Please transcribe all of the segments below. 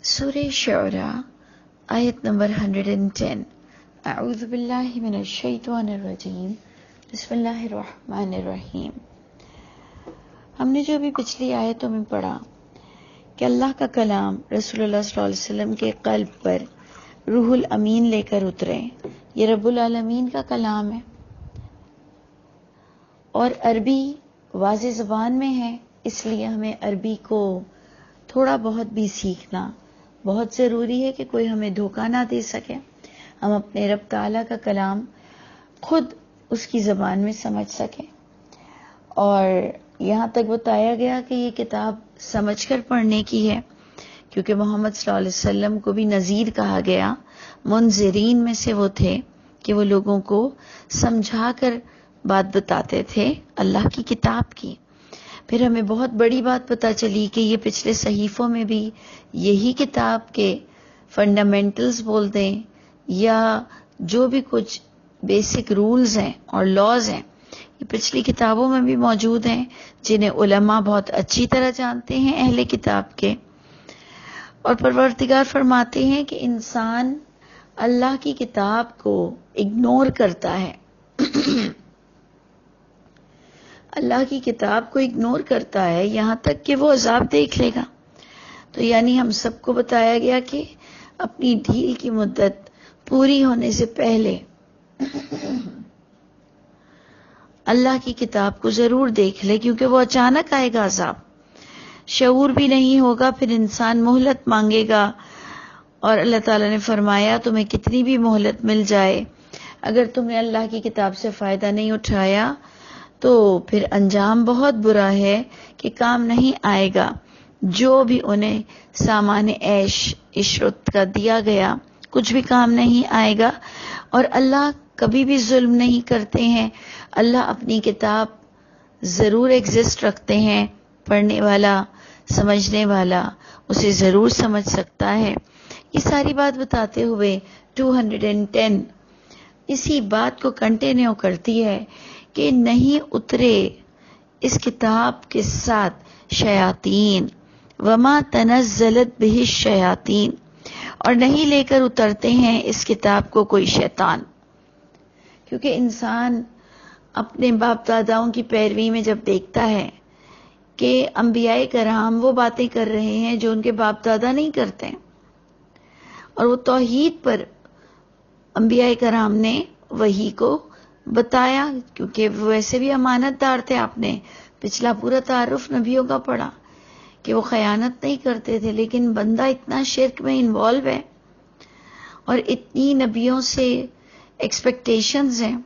سورہ شعراء آیت نمبر 110. اعوذ باللہ من الشیطان الرجیم. بسم اللہ الرحمن الرحیم. ہم نے جو بھی پچھلی آیتوں میں پڑھا کہ اللہ کا کلام رسول اللہ صلی اللہ علیہ وسلم کے قلب پر روح الامین لے کر اترے، یہ رب العالمین کا کلام ہے اور عربی واضح زبان میں ہے، اس لیے ہمیں عربی کو تھوڑا بہت بھی سیکھنا بہت ضروری ہے کہ کوئی ہمیں دھوکہ نہ دے سکے، ہم اپنے رب تعالیٰ کا کلام خود اس کی زبان میں سمجھ سکیں. اور یہاں تک بتایا گیا کہ یہ کتاب سمجھ کر پڑھنے کی ہے، کیونکہ محمد صلی اللہ علیہ وسلم کو بھی نذیر کہا گیا، منذرین میں سے وہ تھے کہ وہ لوگوں کو سمجھا کر بات بتاتے تھے اللہ کی کتاب کی. پھر ہمیں بہت بڑی بات پتہ چلی کہ یہ پچھلے صحیفوں میں بھی یہی کتاب کے فنڈامنٹلز بول دیں یا جو بھی کچھ بیسک رولز ہیں اور لاز ہیں، یہ پچھلی کتابوں میں بھی موجود ہیں، جنہیں علماء بہت اچھی طرح جانتے ہیں اہل کتاب کے. اور پروردگار فرماتے ہیں کہ انسان اللہ کی کتاب کو اگنور کرتا ہے، اللہ کی کتاب کو اگنور کرتا ہے یہاں تک کہ وہ عذاب دیکھ لے گا. تو یعنی ہم سب کو بتایا گیا کہ اپنی ڈھیل کی مدت پوری ہونے سے پہلے اللہ کی کتاب کو ضرور دیکھ لے، کیونکہ وہ اچانک آئے گا عذاب، شعور بھی نہیں ہوگا، پھر انسان مہلت مانگے گا. اور اللہ تعالیٰ نے فرمایا تمہیں کتنی بھی مہلت مل جائے، اگر تم نے اللہ کی کتاب سے فائدہ نہیں اٹھایا تو پھر انجام بہت برا ہے کہ کام نہیں آئے گا جو بھی انہیں سامان عیش عشرت کا دیا گیا، کچھ بھی کام نہیں آئے گا. اور اللہ کبھی بھی ظلم نہیں کرتے ہیں، اللہ اپنی کتاب ضرور ایگزسٹ رکھتے ہیں، پڑھنے والا سمجھنے والا اسے ضرور سمجھ سکتا ہے. یہ ساری بات بتاتے ہوئے 210 اسی بات کو کنٹینیو کرتی ہے کہ نہیں اترے اس کتاب کے ساتھ شیاطین، وما تنزلت بہ الشیاطین، اور نہیں لے کر اترتے ہیں اس کتاب کو کوئی شیطان. کیونکہ انسان اپنے باپ داداؤں کی پیروی میں جب دیکھتا ہے کہ انبیاء کرام وہ باتیں کر رہے ہیں جو ان کے باپ دادا نہیں کرتے، اور وہ توحید پر انبیاء کرام نے وحی کو بتایا، کیونکہ وہ ویسے بھی امانت دار تھے. آپ نے پچھلا پورا تعارف نبیوں کا پڑھا کہ وہ خیانت نہیں کرتے تھے، لیکن بندہ اتنا شرک میں انوالو ہے اور اتنی نبیوں سے ایکسپیکٹیشنز ہیں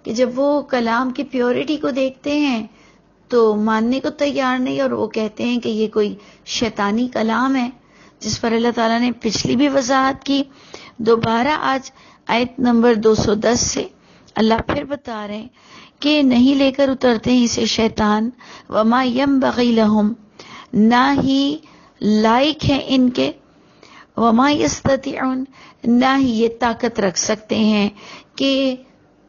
کہ جب وہ کلام کی پیورٹی کو دیکھتے ہیں تو ماننے کو تیار نہیں، اور وہ کہتے ہیں کہ یہ کوئی شیطانی کلام ہے، جس پر اللہ تعالیٰ نے پچھلی بھی وضاحت کی. دوبارہ آج آیت نمبر 210 سے اللہ پھر بتا رہے ہیں کہ نہیں لے کر اترتے ہیں اسے شیطان، وما ينبغي لهم، نہ ہی لائق ہے ان کے، وما يستطيعون، نہ ہی یہ طاقت رکھ سکتے ہیں کہ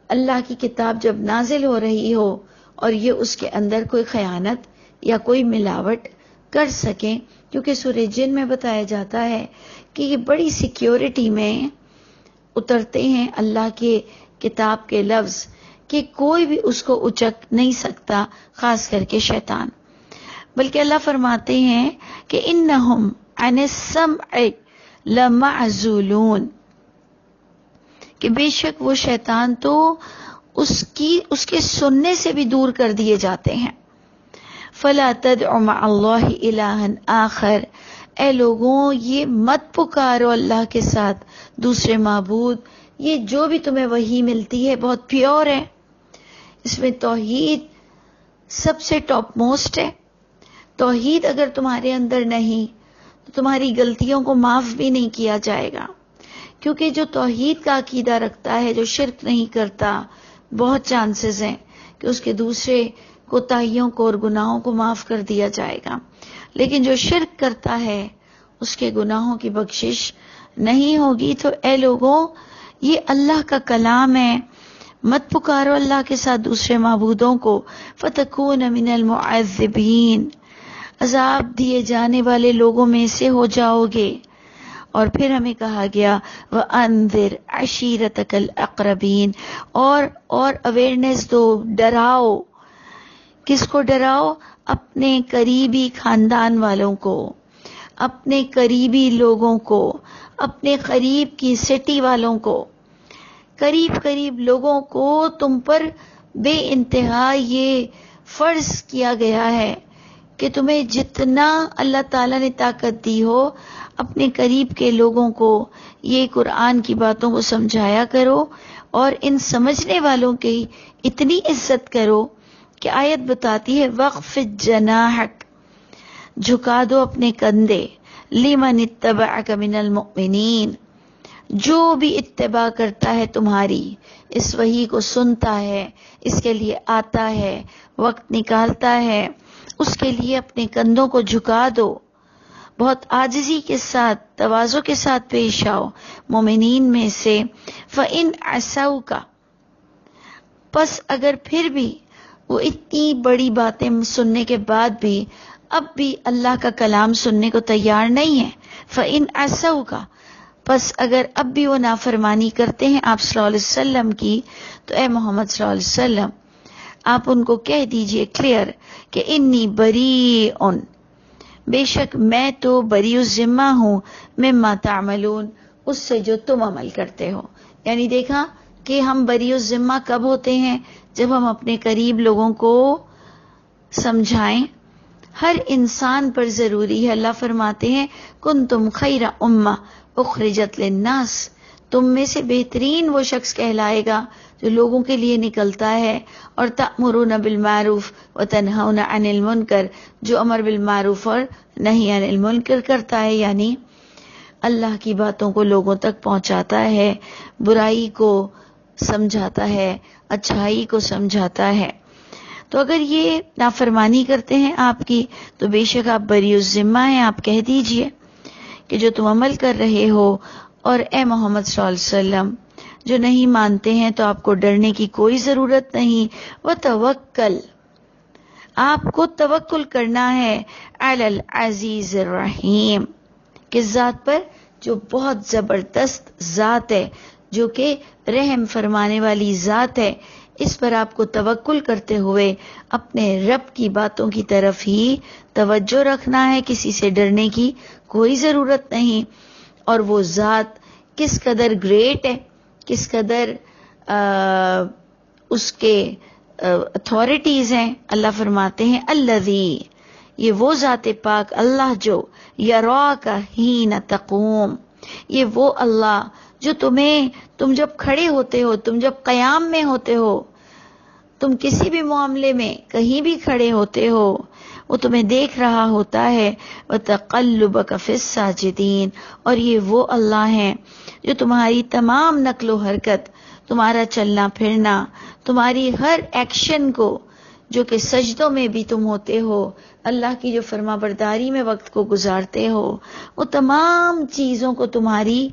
اللہ کی کتاب جب نازل ہو رہی ہو اور یہ اس کے اندر کوئی خیانت یا کوئی ملاوٹ کر سکیں. کیونکہ سورہ جن میں بتایا جاتا ہے کہ یہ بڑی سیکیورٹی میں اترتے ہیں اللہ کے کتاب کے لفظ کہ کوئی بھی اس کو اچک نہیں سکتا، خاص کر کے شیطان. بلکہ اللہ فرماتے ہیں کہ انہم عن السمع لمعزولون، کہ بے شک وہ شیطان تو اس کے سننے سے بھی دور کر دیے جاتے ہیں. فلا تدع مع اللہ الہا آخر، اے لوگوں یہ مت پکارو اللہ کے ساتھ دوسرے معبود. یہ جو بھی تمہیں وحی ملتی ہے بہت پیور ہے، اس میں توحید سب سے ٹاپ موسٹ ہے. توحید اگر تمہارے اندر نہیں تو تمہاری غلطیوں کو معاف بھی نہیں کیا جائے گا. کیونکہ جو توحید کا عقیدہ رکھتا ہے، جو شرک نہیں کرتا، بہت چانسز ہیں کہ اس کے دوسرے کوتاہیوں کو اور گناہوں کو معاف کر دیا جائے گا. لیکن جو شرک کرتا ہے اس کے گناہوں کی بخشش نہیں ہوگی. تو اے لوگوں یہ اللہ کا کلام ہے، مت پکارو اللہ کے ساتھ دوسرے معبودوں کو. فتکون من المعذبین، عذاب دیے جانے والے لوگوں میں سے ہو جاؤ گے. اور پھر ہمیں کہا گیا وَأَنذِرْ عَشِيرَتَكَ الْأَقْرَبِينَ، اور اویئرنیس دو، ڈراؤ. کس کو ڈراؤ؟ اپنے قریبی خاندان والوں کو، اپنے قریبی لوگوں کو، اپنے قریب کی سٹی والوں کو، قریب لوگوں کو تم پر بے انتہا یہ فرض کیا گیا ہے کہ تمہیں جتنا اللہ تعالیٰ نے طاقت دی ہو اپنے قریب کے لوگوں کو یہ قرآن کی باتوں کو سمجھایا کرو، اور ان سمجھنے والوں کی اتنی عزت کرو کہ آیت بتاتی ہے وَخْفِضْ جَنَاحَكَ، جھکا دو اپنے کندھے، لِمَنِ اتَّبَعَكَ مِنَ الْمُؤْمِنِينَ، جو بھی اتباع کرتا ہے تمہاری، اس وحی کو سنتا ہے، اس کے لیے آتا ہے، وقت نکالتا ہے، اس کے لیے اپنے کندھوں کو جھکا دو، بہت عاجزی کے ساتھ، تواضع کے ساتھ پیش آؤ مومنین میں سے. فَإِنْ عَصَوْكَ، پس اگر پھر بھی وہ اتنی بڑی باتیں سننے کے بعد بھی اب بھی اللہ کا کلام سننے کو تیار نہیں ہے، فَإِنْ عَصَوْكَ، پس اگر اب بھی وہ نافرمانی کرتے ہیں آپ صلی اللہ علیہ وسلم کی، تو اے محمد صلی اللہ علیہ وسلم آپ ان کو کہہ دیجئے کلیئر کہ انی بریئن، بے شک میں تو بری الذمہ ہوں، مما تعملون، اس سے جو تم عمل کرتے ہو. یعنی دیکھا کہ ہم بری الذمہ کب ہوتے ہیں؟ جب ہم اپنے قریب لوگوں کو سمجھائیں. ہر انسان پر ضروری ہے. اللہ فرماتے ہیں کنتم خیر امہ اخرجت للناس، تم میں سے بہترین وہ شخص کہلائے گا جو لوگوں کے لیے نکلتا ہے، اور تأمرون بالمعروف وتنہون عن المنکر، جو امر بالمعروف اور نہی عن المنکر کرتا ہے، یعنی اللہ کی باتوں کو لوگوں تک پہنچاتا ہے، برائی کو سمجھاتا ہے، اچھائی کو سمجھاتا ہے. تو اگر یہ نافرمانی کرتے ہیں آپ کی تو بے شک آپ بری الذمہ ہیں. آپ کہہ دیجئے کہ جو تم عمل کر رہے ہو. اور اے محمد صلی اللہ علیہ وسلم جو نہیں مانتے ہیں تو آپ کو ڈرنے کی کوئی ضرورت نہیں. وتوکل، آپ کو توکل کرنا ہے علی العزیز الرحیم، کس ذات پر؟ جو بہت زبردست ذات ہے، جو کہ رحم فرمانے والی ذات ہے. اس پر آپ کو توکل کرتے ہوئے اپنے رب کی باتوں کی طرف ہی توجہ رکھنا ہے، کسی سے ڈرنے کی کوئی ضرورت نہیں. اور وہ ذات کس قدر گریٹ ہے، کس قدر اس کے اتھارٹیز ہیں. اللہ فرماتے ہیں الذی، یہ وہ ذات پاک اللہ جو یراک حین تقوم، یہ وہ اللہ جو تم جب کھڑے ہوتے ہو، تم جب قیام میں ہوتے ہو، تم کسی بھی معاملے میں کہیں بھی کھڑے ہوتے ہو، وہ تمہیں دیکھ رہا ہوتا ہے. وَتَقَلُّبَكَ فِي السَّاجِدِينَ، اور یہ وہ اللہ ہیں جو تمہاری تمام نقل و حرکت، تمہارا چلنا پھرنا، تمہاری ہر ایکشن کو، جو کہ سجدوں میں بھی تم ہوتے ہو، اللہ کی جو فرما برداری میں وقت کو گزارتے ہو، وہ تمام چیزوں کو تمہاری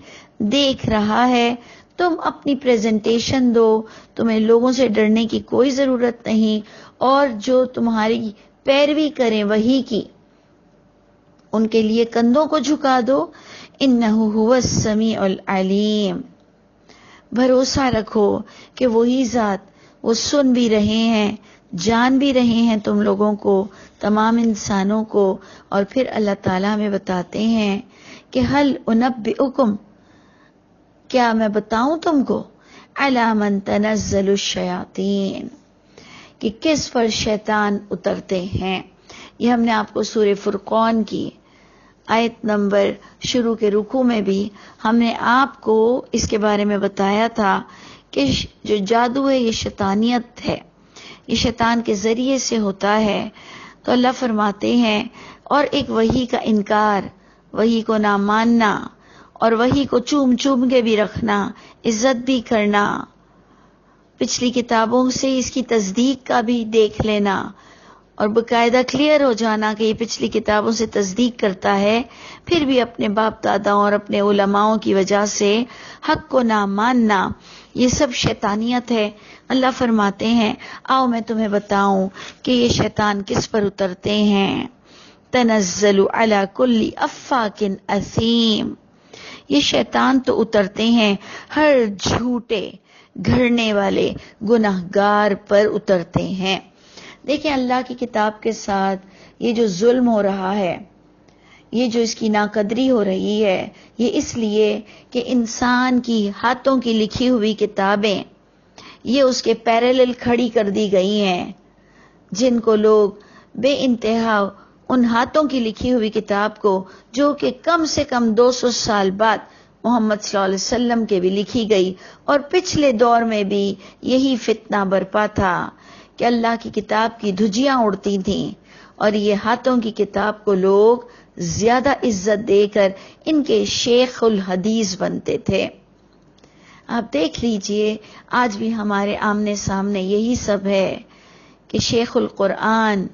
دیکھ رہا ہے. تم اپنی پریزنٹیشن دو، تمہیں لوگوں سے ڈرنے کی کوئی ضرورت نہیں. اور جو تمہاری پیروی کریں وحی کی، ان کے لیے کندھوں کو جھکا دو. انہ هو السمیع العلیم، بھروسہ رکھو کہ وہی ذات، وہ سن بھی رہے ہیں، جان بھی رہے ہیں تم لوگوں کو، تمام انسانوں کو. اور پھر اللہ تعالیٰ ہمیں بتاتے ہیں کہ هل انبئکم، کیا میں بتاؤں تم کو، علی من تنزل الشیاطین، کہ کس پر شیطان اترتے ہیں. یہ ہم نے آپ کو سورہ فرقان کی آیت نمبر شروع کے رکوع میں بھی ہم نے آپ کو اس کے بارے میں بتایا تھا کہ جو جادو ہے یہ شیطانیت ہے، یہ شیطان کے ذریعے سے ہوتا ہے. تو اللہ فرماتے ہیں اور ایک وحی کا انکار، وحی کو نہ ماننا، اور وحی کو چوم کے بھی رکھنا، عزت بھی کرنا، پچھلی کتابوں سے اس کی تصدیق کا بھی دیکھ لینا، اور باقاعدہ کلیئر ہو جانا کہ یہ پچھلی کتابوں سے تصدیق کرتا ہے، پھر بھی اپنے باپ داداؤں اور اپنے علماؤں کی وجہ سے حق کو نہ ماننا، یہ سب شیطانیت ہے. اللہ فرماتے ہیں آؤ میں تمہیں بتاؤں کہ یہ شیطان کس پر اترتے ہیں. تنزل علی کل افاک اثیم، یہ شیطان تو اترتے ہیں ہر جھوٹے گھڑنے والے گناہگار پر اترتے ہیں۔ دیکھیں اللہ کی کتاب کے ساتھ یہ جو ظلم ہو رہا ہے، یہ جو اس کی ناقدری ہو رہی ہے، یہ اس لیے کہ انسان کی ہاتھوں کی لکھی ہوئی کتابیں یہ اس کے پیرالل کھڑی کر دی گئی ہیں، جن کو لوگ بے انتہا ان ہاتھوں کی لکھی ہوئی کتاب کو، جو کہ کم سے کم 200 سال بعد محمد صلی اللہ علیہ وسلم کے بھی لکھی گئی، اور پچھلے دور میں بھی یہی فتنہ برپا تھا کہ اللہ کی کتاب کی دھجیاں اڑتی تھیں، اور یہ ہاتھوں کی کتاب کو لوگ زیادہ عزت دے کر ان کے شیخ الحدیث بنتے تھے۔ آپ دیکھ لیجئے آج بھی ہمارے آمنے سامنے یہی سب ہے کہ شیخ القرآن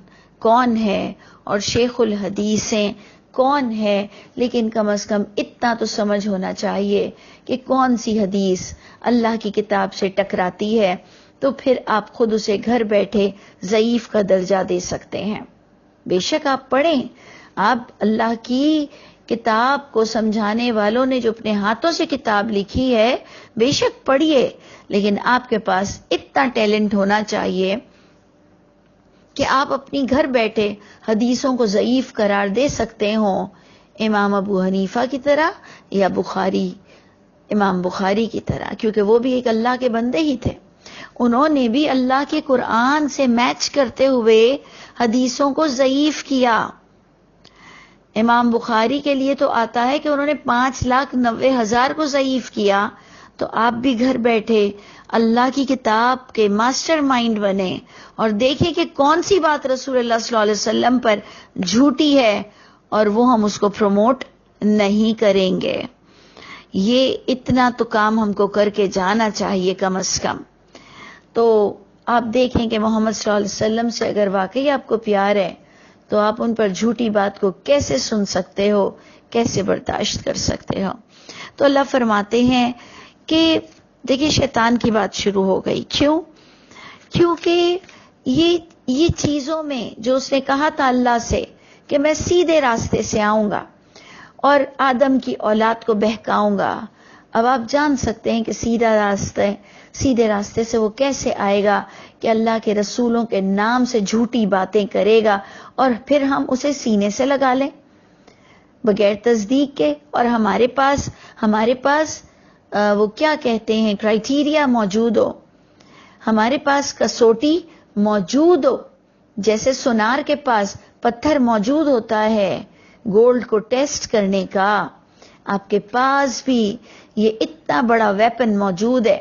کون ہے اور شیخ الحدیثیں کون ہے، لیکن کم از کم اتنا تو سمجھ ہونا چاہیے کہ کون سی حدیث اللہ کی کتاب سے ٹکراتی ہے، تو پھر آپ خود اسے گھر بیٹھے ضعیف کا درجہ دے سکتے ہیں۔ بے شک آپ پڑھیں، آپ اللہ کی کتاب کو سمجھانے والوں نے جو اپنے ہاتھوں سے کتاب لکھی ہے بے شک پڑھیے، لیکن آپ کے پاس اتنا ٹیلنٹ ہونا چاہیے کہ آپ اپنی گھر بیٹھے حدیثوں کو ضعیف قرار دے سکتے ہوں، امام ابو حنیفہ کی طرح یا امام بخاری کی طرح، کیونکہ وہ بھی ایک اللہ کے بندے ہی تھے۔ انہوں نے بھی اللہ کے قرآن سے میچ کرتے ہوئے حدیثوں کو ضعیف کیا۔ امام بخاری کے لیے تو آتا ہے کہ انہوں نے 5,90,000 کو ضعیف کیا، تو آپ بھی گھر بیٹھے اللہ کی کتاب کے ماسٹر مائنڈ بنے اور دیکھیں کہ کون سی بات رسول اللہ صلی اللہ علیہ وسلم پر جھوٹی ہے اور وہ ہم اس کو پروموٹ نہیں کریں گے۔ یہ اتنا تو کام ہم کو کر کے جانا چاہیے کم از کم۔ تو آپ دیکھیں کہ محمد صلی اللہ علیہ وسلم سے اگر واقعی آپ کو پیار ہے تو آپ ان پر جھوٹی بات کو کیسے سن سکتے ہو، کیسے برداشت کر سکتے ہو؟ تو اللہ فرماتے ہیں کہ دیکھیں شیطان کی بات شروع ہو گئی۔ کیونکہ یہ چیزوں میں جو اس نے کہا تھا اللہ سے کہ میں سیدھے راستے سے آؤں گا اور آدم کی اولاد کو بہکاؤں گا، اب آپ جان سکتے ہیں کہ سیدھے راستے سے وہ کیسے آئے گا کہ اللہ کے رسولوں کے نام سے جھوٹی باتیں کرے گا اور پھر ہم اسے سینے سے لگا لیں بغیر تصدیق کے، اور ہمارے پاس وہ کیا کہتے ہیں کرائیٹیریا موجود ہو، ہمارے پاس کسوٹی موجود ہو، جیسے سونار کے پاس پتھر موجود ہوتا ہے گولڈ کو ٹیسٹ کرنے کا، آپ کے پاس بھی یہ اتنا بڑا ویپن موجود ہے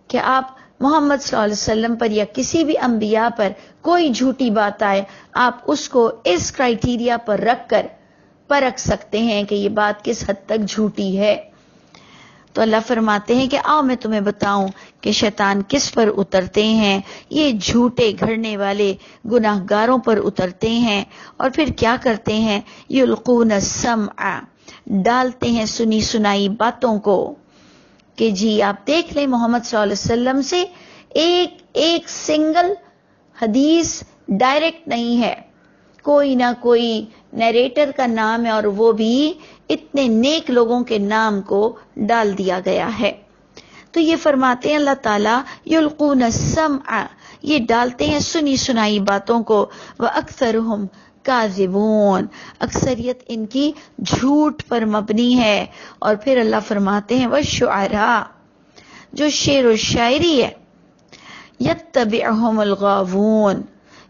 کہ آپ محمد صلی اللہ علیہ وسلم پر یا کسی بھی انبیاء پر کوئی جھوٹی بات آئے، آپ اس کو اس کرائیٹیریا پر رکھ کر پرکھ سکتے ہیں کہ یہ بات کس حد تک جھوٹی ہے۔ تو اللہ فرماتے ہیں کہ آؤ میں تمہیں بتاؤں کہ شیطان کس پر اترتے ہیں، یہ جھوٹے گھڑنے والے گناہگاروں پر اترتے ہیں، اور پھر کیا کرتے ہیں، یلقون السمع، ڈالتے ہیں سنی سنائی باتوں کو، کہ جی آپ دیکھ لیں محمد صلی اللہ علیہ وسلم سے ایک سنگل حدیث ڈائریکٹ نہیں ہے، کوئی نہ کوئی نیریٹر کا نام ہے، اور وہ بھی اتنے نیک لوگوں کے نام کو ڈال دیا گیا ہے۔ تو یہ فرماتے ہیں اللہ تعالیٰ یلقون السمع، یہ ڈالتے ہیں سنی سنائی باتوں کو، وَأَكْثَرُهُمْ کاذبون، اکثریت ان کی جھوٹ پر مبنی ہے۔ اور پھر اللہ فرماتے ہیں والشعراء، جو شعر و شاعری ہے، یتبعہم الغاوون،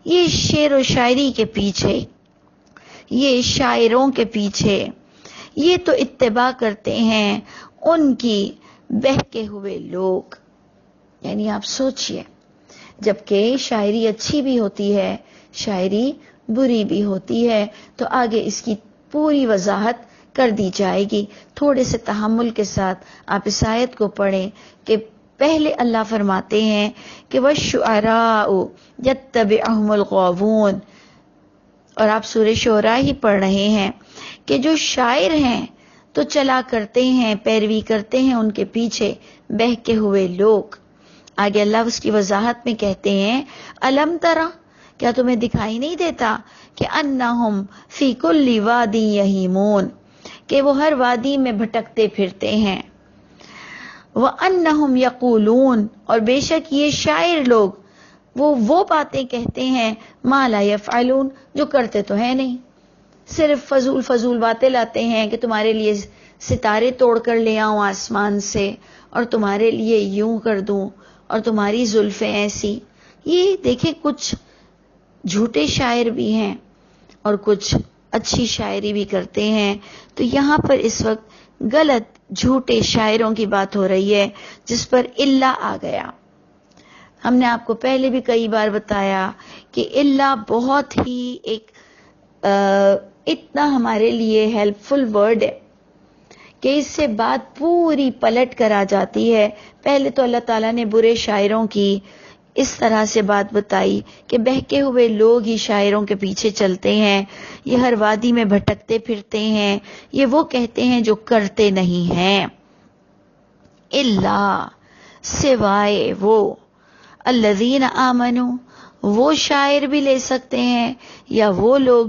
یہ شعر و شاعری کے پیچھے، یہ شاعروں کے پیچھے، یہ تو اتباع کرتے ہیں ان کی بہکے ہوئے لوگ۔ یعنی آپ سوچئے، جبکہ شاعری اچھی بھی ہوتی ہے، شاعری بری بھی ہوتی ہے، تو آگے اس کی پوری وضاحت کر دی جائے گی۔ تھوڑے سے تحمل کے ساتھ آپ اس آیت کو پڑھیں کہ پہلے اللہ فرماتے ہیں کہ وَالشُّعَرَاءُ يَتَّبِعُهُمُ الْغَاوُونَ، اور آپ سورہ شعراء ہی پڑھ رہے ہیں کہ جو شاعر ہیں تو چلا کرتے ہیں، پیروی کرتے ہیں ان کے پیچھے بہکے ہوئے لوگ۔ آگے اللہ اس کی وضاحت میں کہتے ہیں الم ترى، کیا تمہیں دکھائی نہیں دیتا کہ انہم فی کل وادی یہیمون، کہ وہ ہر وادی میں بھٹکتے پھرتے ہیں. وَأَنَّهُمْ يَقُولُونَ اور بے شک یہ شاعر لوگ وہ باتیں کہتے ہیں ما لا يفعلون جو کرتے تو ہے نہیں. صرف فضول باتیں لاتے ہیں کہ تمہارے لیے ستارے توڑ کر لے آؤں آسمان سے اور تمہارے لیے یوں کر دوں اور تمہاری زلفیں ایسی. یہ دیکھیں کچھ جھوٹے شاعر بھی ہیں اور کچھ اچھی شاعری بھی کرتے ہیں. تو یہاں پر اس وقت غلط جھوٹے شاعروں کی بات ہو رہی ہے جس پر اللہ آ گیا. ہم نے آپ کو پہلے بھی کئی بار بتایا کہ اللہ بہت ہی ایک اتنا ہمارے لیے ہیلپ فل ورڈ ہے کہ اس سے بات پوری پلٹ کر آ جاتی ہے. پہلے تو اللہ تعالیٰ نے برے شاعروں کی اس طرح سے بات بتائی کہ بہکے ہوئے لوگ ہی شاعروں کے پیچھے چلتے ہیں، یہ ہر وادی میں بھٹکتے پھرتے ہیں، یہ وہ کہتے ہیں جو کرتے نہیں ہیں. اللہ سوائے وہ الذین آمنو، وہ شاعر بھی لے سکتے ہیں یا وہ لوگ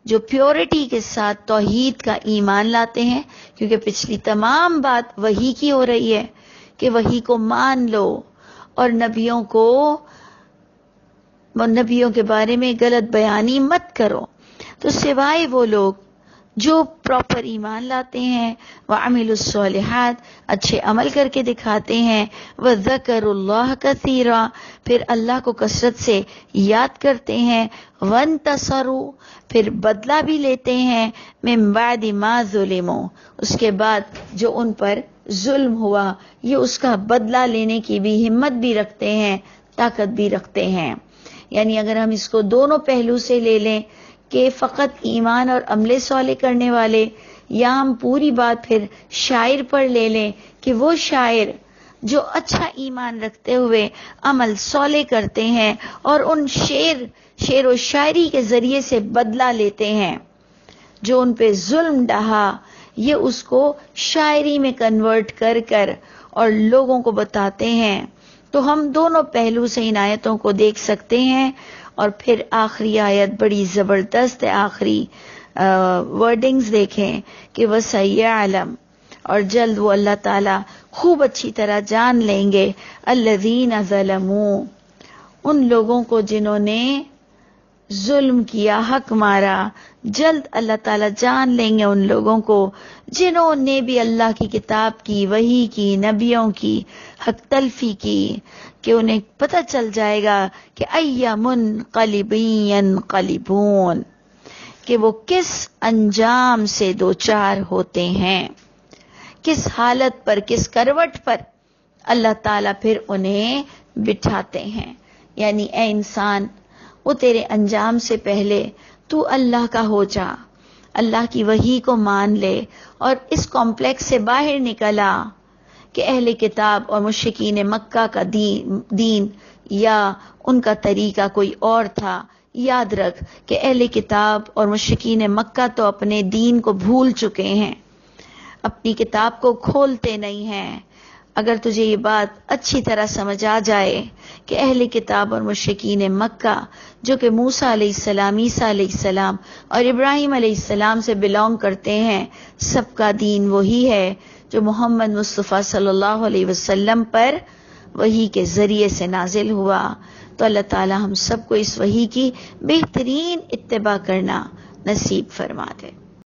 جو پیورٹی کے ساتھ توحید کا ایمان لاتے ہیں، کیونکہ پچھلی تمام بات وحی کی ہو رہی ہے کہ وحی کو مان لو اور نبیوں کے بارے میں غلط بیانی مت کرو. تو سوائے وہ لوگ جو پراپر ایمان لاتے ہیں، وعملوا الصالحات اچھے عمل کر کے دکھاتے ہیں، وذکروا اللہ کثیرا پھر اللہ کو کثرت سے یاد کرتے ہیں، وانتصروا پھر بدلہ بھی لیتے ہیں، من بعد ما ظلموا اس کے بعد جو ان پر ظلم ہوا یہ اس کا بدلہ لینے کی بھی ہمت بھی رکھتے ہیں، طاقت بھی رکھتے ہیں. یعنی اگر ہم اس کو دونوں پہلو سے لے لیں کہ فقط ایمان اور عمل صالح کرنے والے، یا ہم پوری بات پھر شاعر پر لے لیں کہ وہ شاعر جو اچھا ایمان رکھتے ہوئے عمل صالح کرتے ہیں اور ان شعر و شاعری کے ذریعے سے بدلہ لیتے ہیں، جو ان پہ ظلم ڈھا یہ اس کو شاعری میں کنورٹ کر اور لوگوں کو بتاتے ہیں. تو ہم دونوں پہلو سے ان آیتوں کو دیکھ سکتے ہیں. اور پھر آخری آیت بڑی زبردست ہے، آخری ورڈنگز دیکھیں کہ وَسَيَعْلَمُ اور جلد وہ اللہ تعالیٰ خوب اچھی طرح جان لیں گے الَّذِينَ ظَلَمُوا ان لوگوں کو جنہوں نے ظلم کیا، حق مارا. جلد اللہ تعالیٰ جان لیں گے ان لوگوں کو جنہوں نے بھی اللہ کی کتاب کی، وحی کی، نبیوں کی حق تلفی کی، کہ انہیں پتہ چل جائے گا کہ اَيَّ مُنْقَلِبٍ يَنْقَلِبُونَ کہ وہ کس انجام سے دوچار ہوتے ہیں، کس حالت پر، کس کروٹ پر اللہ تعالیٰ پھر انہیں بٹھاتے ہیں. یعنی اے انسان وہ تیرے انجام سے پہلے تو اللہ کا ہو جا، اللہ کی وحی کو مان لے اور اس کمپلیکس سے باہر نکلا کہ اہل کتاب اور مشرکین مکہ کا دین یا ان کا طریقہ کوئی اور تھا. یاد رکھ کہ اہل کتاب اور مشرکین مکہ تو اپنے دین کو بھول چکے ہیں، اپنی کتاب کو کھولتے نہیں ہیں. اگر تجھے یہ بات اچھی طرح سمجھ آ جائے کہ اہل کتاب اور مشرکین مکہ جو کہ موسیٰ علیہ السلام، عیسیٰ علیہ السلام اور ابراہیم علیہ السلام سے بلونگ کرتے ہیں، سب کا دین وہی ہے جو محمد مصطفیٰ صلی اللہ علیہ وسلم پر وحی کے ذریعے سے نازل ہوا. تو اللہ تعالی ہم سب کو اس وحی کی بہترین اتباع کرنا نصیب فرما دے.